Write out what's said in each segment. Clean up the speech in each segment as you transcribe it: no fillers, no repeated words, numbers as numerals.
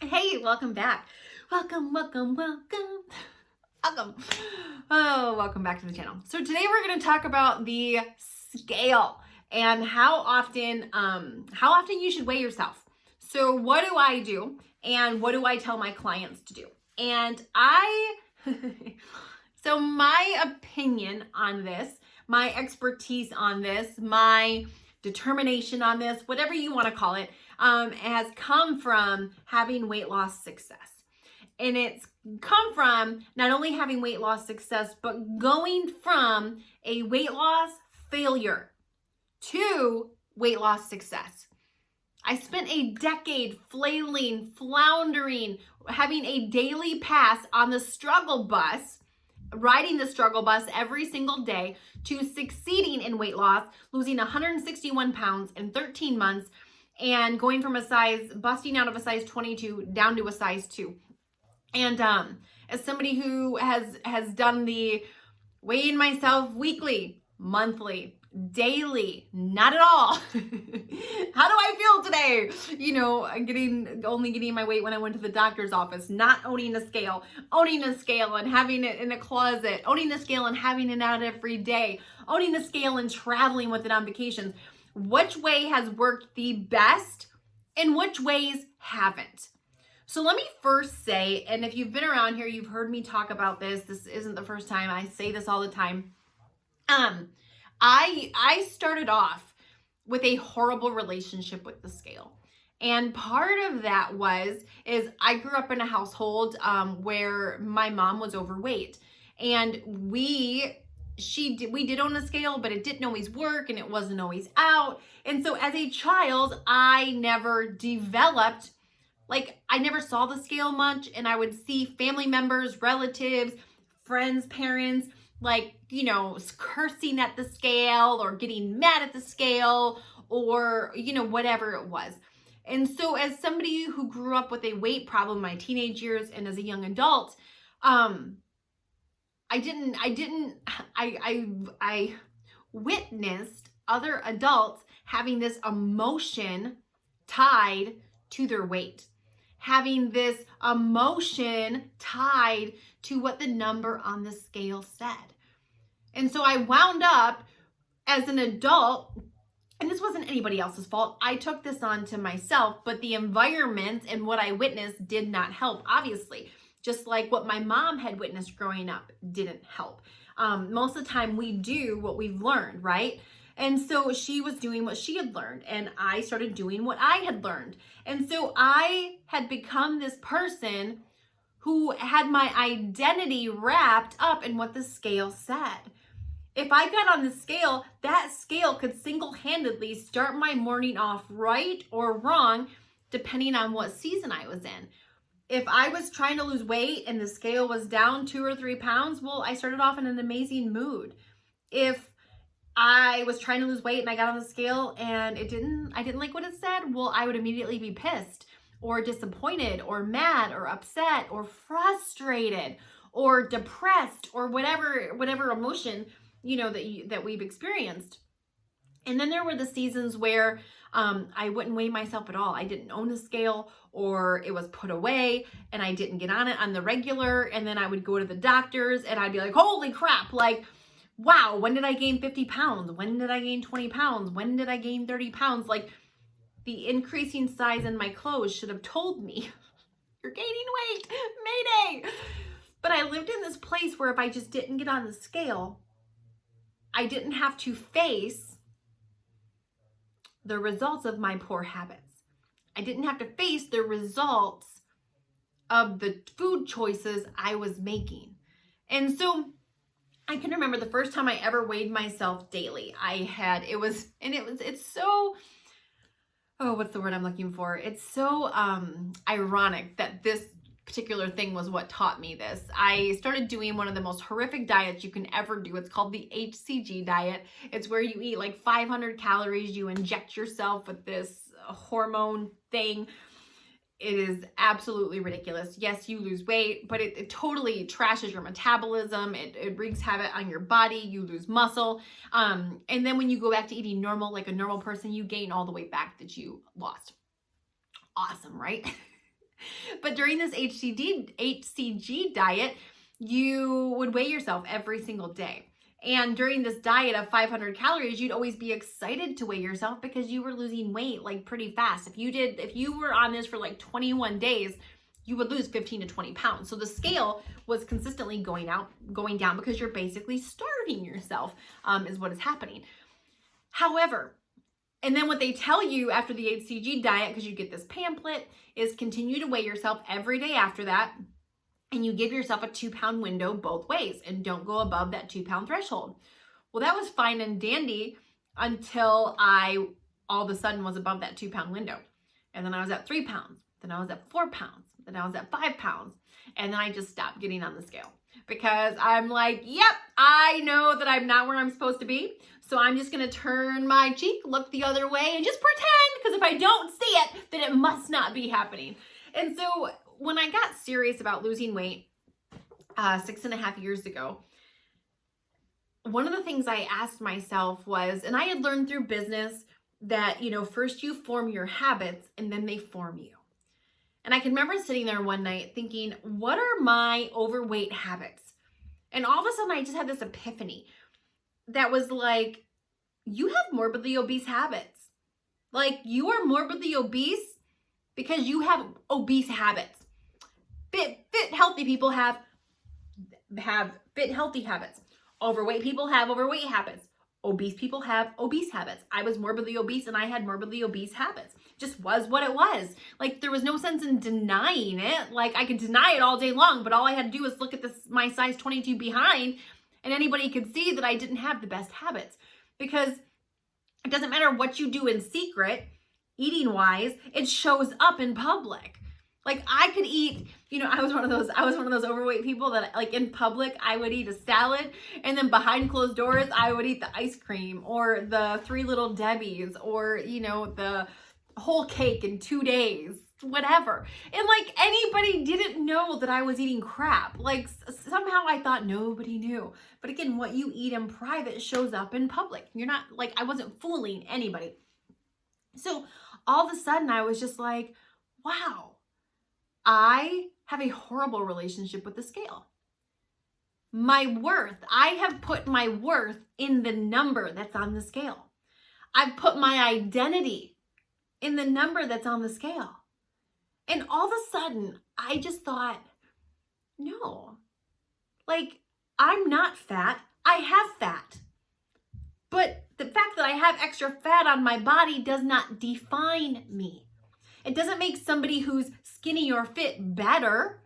Hey, welcome back. Welcome, welcome, welcome. Welcome. Oh, welcome back to the channel. So today we're going to talk about the scale and how often you should weigh yourself. So what do I do and what do I tell my clients to do? And so my opinion on this, my expertise on this, my determination on this, whatever you want to call it, has come from having weight loss success. And it's come from not only having weight loss success, but going from a weight loss failure to weight loss success. I spent a decade flailing, floundering, having a daily pass on the struggle bus, riding the struggle bus every single day, to succeeding in weight loss, losing 161 pounds in 13 months, and going from busting out of a size 22 down to a size 2. And as somebody who has done the weighing myself weekly, monthly, daily, not at all. How do I feel today? Only getting my weight when I went to the doctor's office, not owning a scale and having it in a closet, owning the scale and having it out every day, owning the scale and traveling with it on vacations. Which way has worked the best and which ways haven't? So let me first say, and if you've been around here, you've heard me talk about this. This isn't the first time. I say this all the time. I started off with a horrible relationship with the scale. And part of that is I grew up in a household where my mom was overweight, and we did own a scale, but it didn't always work and it wasn't always out. And so as a child, I never developed, I never saw the scale much, and I would see family members, relatives, friends, parents, cursing at the scale or getting mad at the scale or, whatever it was. And so as somebody who grew up with a weight problem in my teenage years and as a young adult, I witnessed other adults having this emotion tied to their weight, having this emotion tied to what the number on the scale said. And so I wound up as an adult, and this wasn't anybody else's fault. I took this on to myself, but the environment and what I witnessed did not help, obviously. Just like what my mom had witnessed growing up didn't help. Most of the time we do what we've learned, right? And so she was doing what she had learned, and I started doing what I had learned. And so I had become this person who had my identity wrapped up in what the scale said. If I got on the scale, that scale could single-handedly start my morning off right or wrong, depending on what season I was in. If I was trying to lose weight and the scale was down 2 or 3 pounds, well, I started off in an amazing mood. If I was trying to lose weight and I got on the scale and I didn't like what it said, well, I would immediately be pissed or disappointed or mad or upset or frustrated or depressed or whatever emotion, that we've experienced. And then there were the seasons where I wouldn't weigh myself at all. I didn't own a scale, or it was put away and I didn't get on it on the regular. And then I would go to the doctors and I'd be like, holy crap, wow, when did I gain 50 pounds? When did I gain 20 pounds? When did I gain 30 pounds? The increasing size in my clothes should have told me, you're gaining weight, mayday. But I lived in this place where if I just didn't get on the scale, I didn't have to face the results of my poor habits. I didn't have to face the results of the food choices I was making. And so I can remember the first time I ever weighed myself daily. It's so, what's the word I'm looking for? It's so ironic that this particular thing was what taught me this. I started doing one of the most horrific diets you can ever do. It's called the HCG diet. It's where you eat 500 calories. You inject yourself with this hormone thing. It is absolutely ridiculous. Yes, you lose weight, but it totally trashes your metabolism. It wreaks havoc on your body. You lose muscle. And then when you go back to eating normal, like a normal person, you gain all the weight back that you lost. Awesome, right? But during this HCG diet, you would weigh yourself every single day. And during this diet of 500 calories, you'd always be excited to weigh yourself because you were losing weight like pretty fast. If you were on this for like 21 days, you would lose 15 to 20 pounds. So the scale was consistently going down because you're basically starving yourself, is what is happening. However, and then what they tell you after the HCG diet, because you get this pamphlet, is continue to weigh yourself every day after that. And you give yourself a 2-pound window both ways and don't go above that 2-pound threshold. Well, that was fine and dandy until I all of a sudden was above that 2-pound window. And then I was at 3 pounds. Then I was at 4 pounds. Then I was at 5 pounds. And then I just stopped getting on the scale because I'm like, yep, I know that I'm not where I'm supposed to be. So I'm just going to turn my cheek, look the other way, and just pretend, because if I don't see it, then it must not be happening. And so when I got serious about losing weight 6.5 years ago, one of the things I asked myself was, and I had learned through business that, first you form your habits and then they form you. And I can remember sitting there one night thinking, what are my overweight habits? And all of a sudden I just had this epiphany that was like, you have morbidly obese habits. Like, you are morbidly obese because you have obese habits. Fit, healthy people have fit, healthy habits. Overweight people have overweight habits. Obese people have obese habits. I was morbidly obese and I had morbidly obese habits. Just was what it was. Like, there was no sense in denying it. Like, I could deny it all day long, but all I had to do was look at my size 22 behind, and anybody could see that I didn't have the best habits. Because it doesn't matter what you do in secret, eating wise, it shows up in public. Like, I could eat, I was one of those overweight people that, like, in public, I would eat a salad, and then behind closed doors, I would eat the ice cream or the 3 Little Debbies or, the whole cake in 2 days, whatever. And like, anybody didn't know that I was eating crap. Like, somehow I thought nobody knew. But again, what you eat in private shows up in public. You're not, like, I wasn't fooling anybody. So all of a sudden I was just like, wow, I have a horrible relationship with the scale. My worth, I have put my worth in the number that's on the scale. I've put my identity in the number that's on the scale. And all of a sudden, I just thought, no, like, I'm not fat. I have fat. But the fact that I have extra fat on my body does not define me. It doesn't make somebody who's skinny or fit better.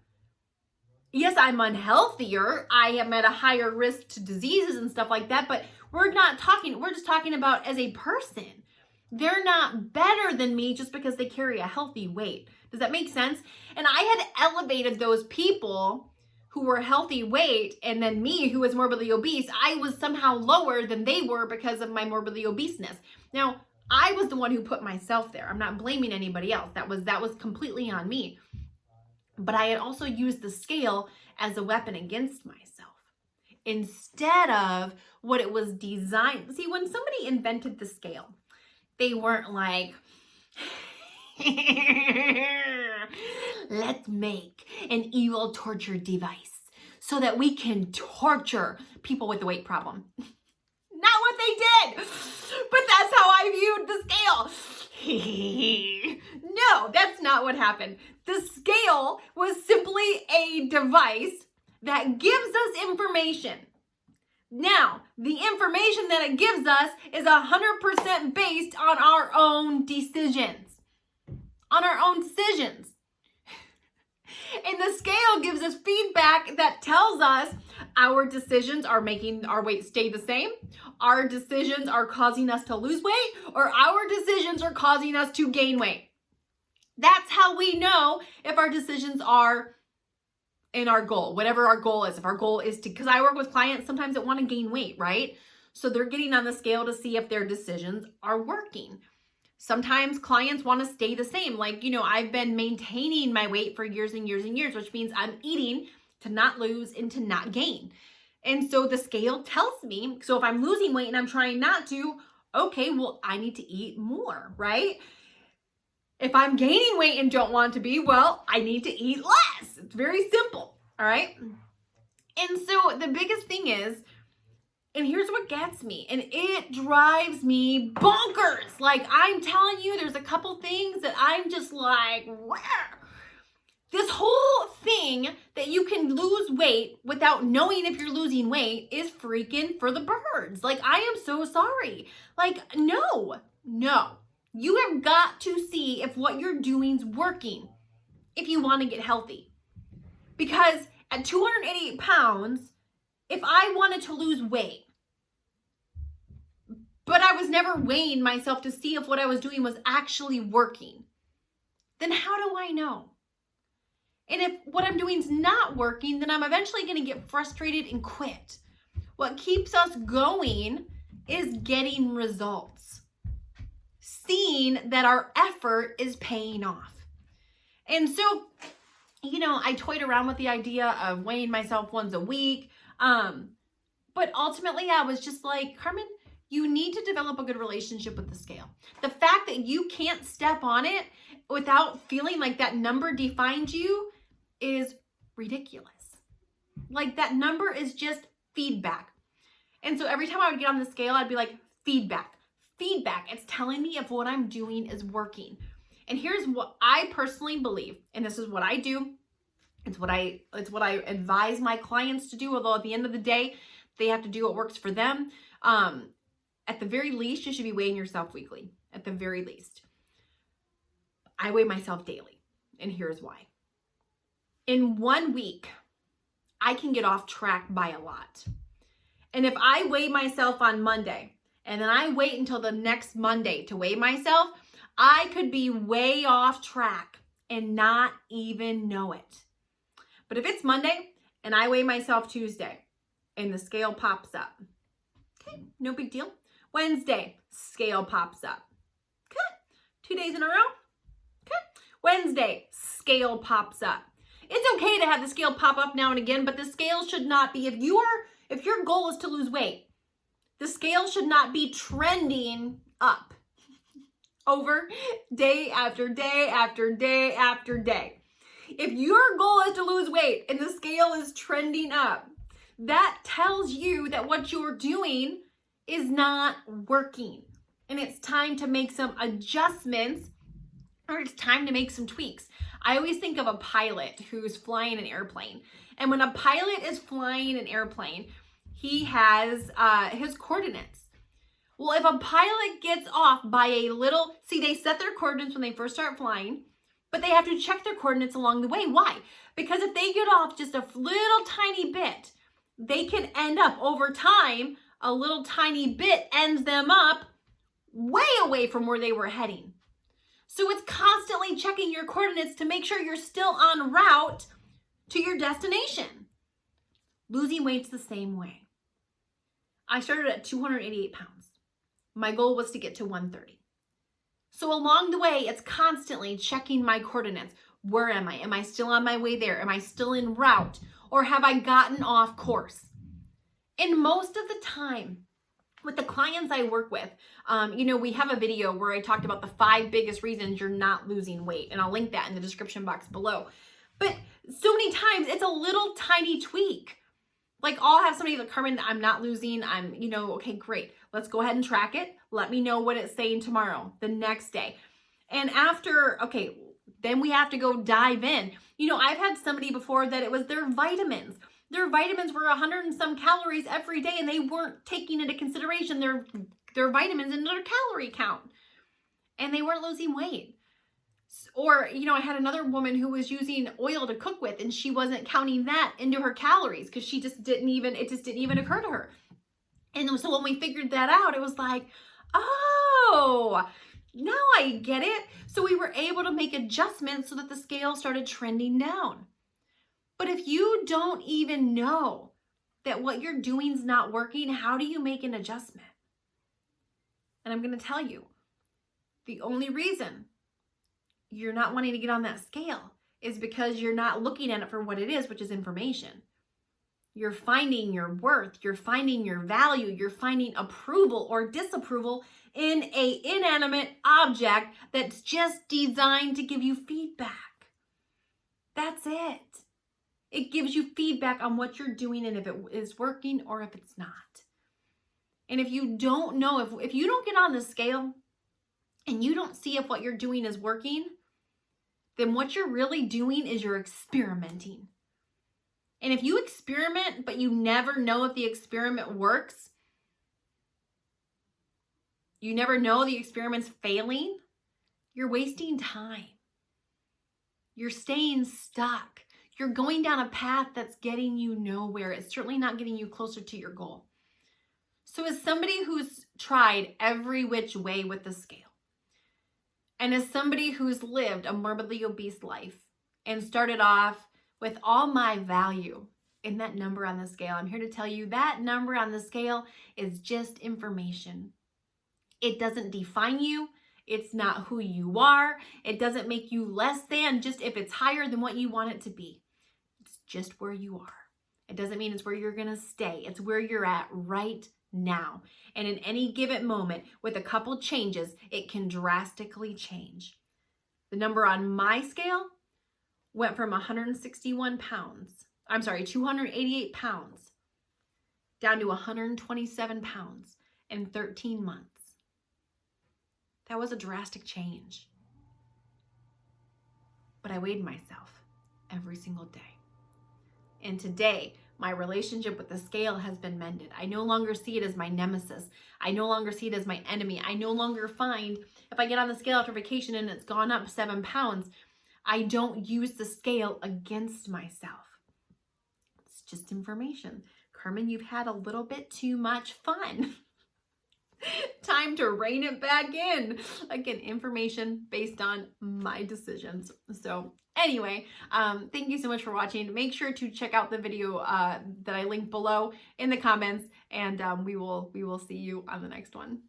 Yes, I'm unhealthier. I am at a higher risk to diseases and stuff like that, but we're just talking about as a person. They're not better than me just because they carry a healthy weight. Does that make sense? And I had elevated those people who were healthy weight, and then me, who was morbidly obese, I was somehow lower than they were because of my morbidly obeseness. Now, I was the one who put myself there. I'm not blaming anybody else. That was completely on me. But I had also used the scale as a weapon against myself instead of what it was designed. See, when somebody invented the scale, they weren't like, let's make an evil torture device so that we can torture people with the weight problem. Not what they did, but that's how I viewed the scale. No, that's not what happened. The scale was simply a device that gives us information. Now, the information that it gives us is 100% based on our own decisions. On our own decisions. And the scale gives us feedback that tells us our decisions are making our weight stay the same, our decisions are causing us to lose weight, or our decisions are causing us to gain weight. That's how we know if our decisions are in our goal, whatever our goal is. If our goal is to, because I work with clients sometimes that want to gain weight, right? So they're getting on the scale to see if their decisions are working. Sometimes clients want to stay the same. Like, I've been maintaining my weight for years and years and years, which means I'm eating to not lose and to not gain. And so the scale tells me, so if I'm losing weight and I'm trying not to, okay, well, I need to eat more, right? If I'm gaining weight and don't want to be, well, I need to eat less. It's very simple, all right? And so the biggest thing is, and here's what gets me, and it drives me bonkers. Like, I'm telling you, there's a couple things that I'm just like, where? This whole thing that you can lose weight without knowing if you're losing weight is freaking for the birds. Like, I am so sorry. Like, no. You have got to see if what you're doing is working if you want to get healthy. Because at 288 pounds, if I wanted to lose weight, but I was never weighing myself to see if what I was doing was actually working, then how do I know? And if what I'm doing is not working, then I'm eventually going to get frustrated and quit. What keeps us going is getting results. Seeing that our effort is paying off. And so, I toyed around with the idea of weighing myself once a week. But ultimately, I was just like, Carmen, you need to develop a good relationship with the scale. The fact that you can't step on it without feeling like that number defines you is ridiculous. Like, that number is just feedback. And so every time I would get on the scale, I'd be like, feedback. It's telling me if what I'm doing is working. And here's what I personally believe, and this is what I do. It's what I advise my clients to do, although at the end of the day, they have to do what works for them. At the very least, you should be weighing yourself weekly. At the very least. I weigh myself daily, and here's why. In 1 week, I can get off track by a lot. And if I weigh myself on Monday, and then I wait until the next Monday to weigh myself, I could be way off track and not even know it. But if it's Monday and I weigh myself Tuesday and the scale pops up, okay, no big deal. Wednesday, scale pops up. Okay, 2 days in a row. Okay, Wednesday, scale pops up. It's okay to have the scale pop up now and again, but the scale should not be, if your goal is to lose weight, the scale should not be trending up over day after day after day after day. If your goal is to lose weight and the scale is trending up, that tells you that what you're doing is not working. And it's time to make some adjustments, or it's time to make some tweaks. I always think of a pilot who's flying an airplane. And when a pilot is flying an airplane, he has his coordinates. Well, if a pilot gets off by a little, they set their coordinates when they first start flying, but they have to check their coordinates along the way. Why? Because if they get off just a little tiny bit, they can end up over time, a little tiny bit ends them up way away from where they were heading. So it's constantly checking your coordinates to make sure you're still en route to your destination. Losing weight's the same way. I started at 288 pounds. My goal was to get to 130. So along the way, it's constantly checking my coordinates. Where am I? Am I still on my way there? Am I still en route? Or have I gotten off course? And most of the time, with the clients I work with, we have a video where I talked about the 5 biggest reasons you're not losing weight. And I'll link that in the description box below. But so many times, it's a little tiny tweak. Like, I'll have somebody like, Carmen, I'm not losing. Okay, great. Let's go ahead and track it. Let me know what it's saying tomorrow, the next day. And then we have to go dive in. I've had somebody before that it was their vitamins. Their vitamins were 100 and some calories every day, and they weren't taking into consideration their vitamins and their calorie count. And they weren't losing weight. Or, I had another woman who was using oil to cook with, and she wasn't counting that into her calories because it just didn't even occur to her. And so when we figured that out, it was like, oh, now I get it. So we were able to make adjustments so that the scale started trending down. But if you don't even know that what you're doing is not working, how do you make an adjustment? And I'm going to tell you, the only reason you're not wanting to get on that scale is because you're not looking at it for what it is, which is information. You're finding your worth, you're finding your value, you're finding approval or disapproval in an inanimate object that's just designed to give you feedback. That's it. It gives you feedback on what you're doing and if it is working or if it's not. And if you don't know, if you don't get on the scale and you don't see if what you're doing is working, then what you're really doing is you're experimenting. And if you experiment, but you never know if the experiment works, you never know the experiment's failing, you're wasting time. You're staying stuck. You're going down a path that's getting you nowhere. It's certainly not getting you closer to your goal. So as somebody who's tried every which way with the scale, and as somebody who's lived a morbidly obese life and started off with all my value in that number on the scale, I'm here to tell you that number on the scale is just information. It doesn't define you. It's not who you are. It doesn't make you less than just if it's higher than what you want it to be. It's just where you are. It doesn't mean it's where you're going to stay. It's where you're at right now. And in any given moment, with a couple changes, it can drastically change. The number on my scale went from 288 pounds down to 127 pounds in 13 months. That was a drastic change. But I weighed myself every single day. And today, my relationship with the scale has been mended. I no longer see it as my nemesis. I no longer see it as my enemy. I no longer find, if I get on the scale after vacation and it's gone up 7 pounds, I don't use the scale against myself. It's just information. Carmen, you've had a little bit too much fun. Time to rein it back in. Again, information based on my decisions. So anyway, thank you so much for watching. Make sure to check out the video that I linked below in the comments, and we will see you on the next one.